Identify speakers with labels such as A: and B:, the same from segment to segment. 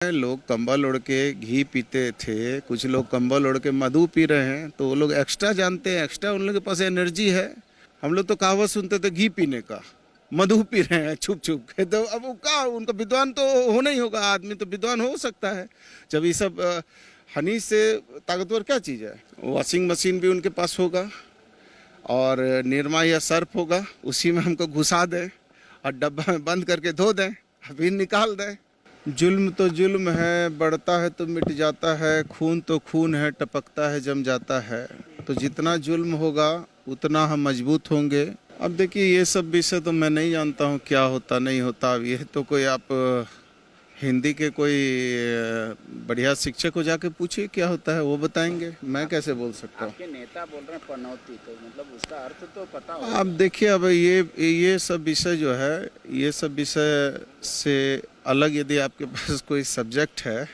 A: लोग कंबल ओढ़ के घी पीते थे, कुछ लोग कंबल ओढ़ के मधु पी रहे हैं, तो वो लोग एक्स्ट्रा जानते हैं, एक्स्ट्रा उन लोगों के पास एनर्जी है। हम लोग तो कहावत सुनते थे घी पीने का, मधु पी रहे हैं छुप छुप के। तो अब वो का उनका विद्वान तो होना ही होगा, आदमी तो विद्वान हो सकता है जब ये सब हनी से ताकतवर क्या चीज़ है। वॉशिंग मशीन भी उनके पास होगा और निरमा या सर्फ होगा, उसी में हमको घुसा दें और डब्बा में बंद करके धो दें, फिर निकाल दें। जुल्म तो जुल्म है, बढ़ता है तो मिट जाता है, खून तो खून है, टपकता है जम जाता है। तो जितना जुल्म होगा उतना हम मजबूत होंगे। अब देखिए ये सब विषय तो मैं नहीं जानता हूँ क्या होता नहीं होता। अब ये तो कोई आप हिंदी के कोई बढ़िया शिक्षक को जाके पूछिए क्या होता है, वो बताएंगे, मैं कैसे बोल सकता हूँ।
B: आपके नेता बोल रहे हैं पनौती, तो मतलब उसका अर्थ तो पता होगा।
A: अब देखिए, अब ये सब विषय जो है, ये सब विषय से अलग यदि आपके पास कोई सब्जेक्ट है,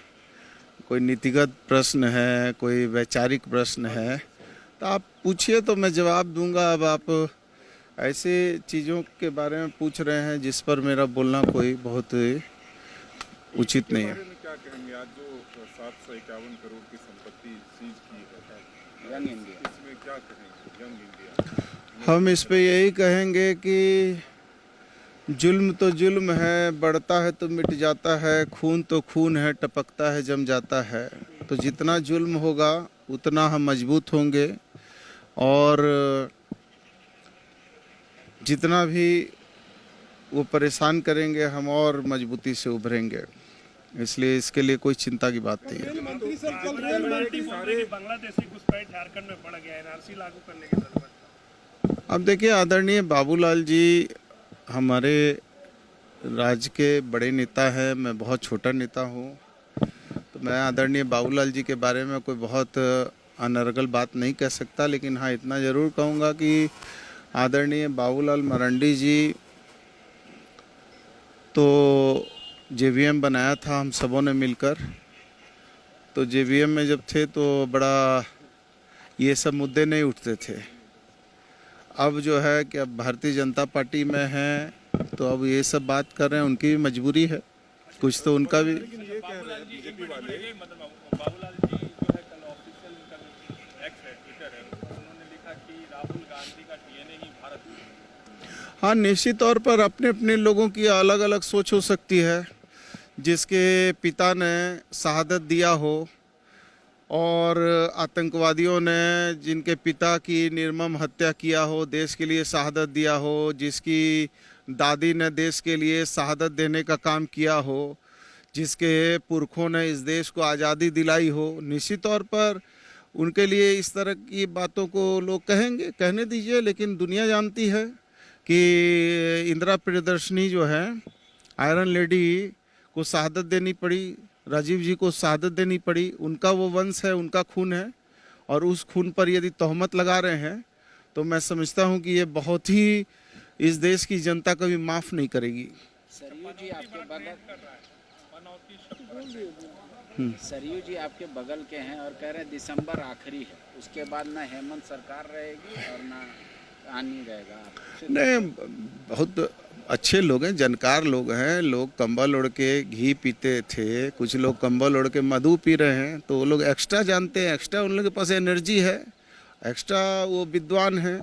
A: कोई नीतिगत प्रश्न है, कोई वैचारिक प्रश्न है, तो आप पूछिए तो मैं जवाब दूंगा। अब आप ऐसे चीज़ों के बारे में पूछ रहे हैं जिस पर मेरा बोलना कोई बहुत उचित नहीं है।
C: क्या कहेंगे आज जो 751 करोड़ की संपत्ति सीज की है
B: यंग इंडिया,
C: इसमें क्या कहेंगे यंग इंडिया?
A: हम इस पे यही कहेंगे कि जुल्म तो जुल्म है, बढ़ता है तो मिट जाता है, खून तो खून है, टपकता है जम जाता है। तो जितना जुल्म होगा उतना हम मजबूत होंगे और जितना भी वो परेशान करेंगे हम और मजबूती से उभरेंगे। इसलिए इसके लिए कोई चिंता की बात नहीं है।
D: बांग्लादेशी घुसपैठ झारखंड में बढ़ गया, एनआरसी लागू करने की जरूरत।
A: अब देखिए, आदरणीय बाबूलाल जी हमारे राज्य के बड़े नेता हैं, मैं बहुत छोटा नेता हूं, तो मैं आदरणीय बाबूलाल जी के बारे में कोई बहुत अनर्गल बात नहीं कह सकता। लेकिन हाँ, इतना ज़रूर कहूँगा कि आदरणीय बाबूलाल मरांडी जी तो जेवीएम बनाया था हम सबों ने मिलकर। तो जेवीएम में जब थे तो बड़ा ये सब मुद्दे नहीं उठते थे। अब जो है कि अब भारतीय जनता पार्टी में हैं, तो अब ये सब बात कर रहे हैं, उनकी भी मजबूरी है, कुछ तो उनका भी।
D: बाबूलाल जी जो है कल ऑफिशियल उनका एक्स है, ट्विटर है, उन्होंने लिखा कि राहुल गांधी का डीएनए ही भारत में।
A: हाँ, निश्चित तौर पर अपने अपने लोगों की अलग अलग सोच हो सकती है। जिसके पिता ने शहादत दिया हो और आतंकवादियों ने जिनके पिता की निर्मम हत्या किया हो, देश के लिए शहादत दिया हो, जिसकी दादी ने देश के लिए शहादत देने का काम किया हो, जिसके पुरखों ने इस देश को आज़ादी दिलाई हो, निश्चित तौर पर उनके लिए इस तरह की बातों को लोग कहेंगे, कहने दीजिए। लेकिन दुनिया जानती है कि इंदिरा प्रियदर्शनी जो है, आयरन लेडी को शहादत देनी पड़ी, राजीव जी को शहादत देनी पड़ी, उनका वो वंश है, उनका खून है, और उस खून पर यदि तोहमत लगा रहे हैं तो मैं समझता हूं कि ये बहुत ही इस देश की जनता कभी माफ़ नहीं करेगी।
B: सरयू जी आपके बगल के हैं और कह रहे हैं दिसंबर आखिरी है, उसके बाद ना हेमंत सरकार रहेगी और ना आनी रहेगा।
A: नहीं, बहुत अच्छे लोग हैं, जानकार लोग हैं। लोग कंबल ओढ़ के घी पीते थे, कुछ लोग कंबल ओढ़ के मधु पी रहे हैं, तो वो लोग एक्स्ट्रा जानते हैं, एक्स्ट्रा उन लोगों के पास एनर्जी है, एक्स्ट्रा वो विद्वान हैं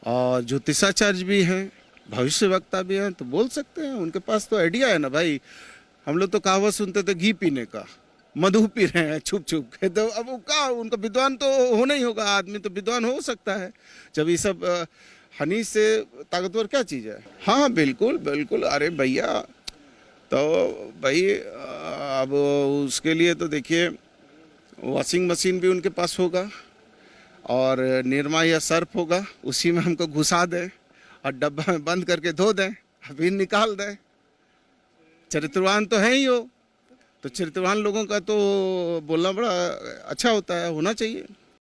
A: और ज्योतिषाचार्य भी हैं, भविष्यवक्ता भी हैं, तो बोल सकते हैं। उनके पास तो आइडिया है ना भाई। हम लोग तो कहावत सुनते थे घी पीने का, मधु पी रहे हैं छुप छुप के। तो अब वो का उनका विद्वान तो होना ही होगा, आदमी तो विद्वान हो सकता है जब ये सब हनी से ताकतवर क्या चीज़ है। हाँ बिल्कुल बिल्कुल, अरे भैया, तो भाई अब उसके लिए तो देखिए वॉशिंग मशीन भी उनके पास होगा और निरमा या सर्फ होगा, उसी में हमको घुसा दें और डब्बा में बंद करके धो दें, फिर निकाल दें। चरित्रवान तो है ही हो, तो चरित्रवान लोगों का तो बोलना बड़ा अच्छा होता है, होना चाहिए।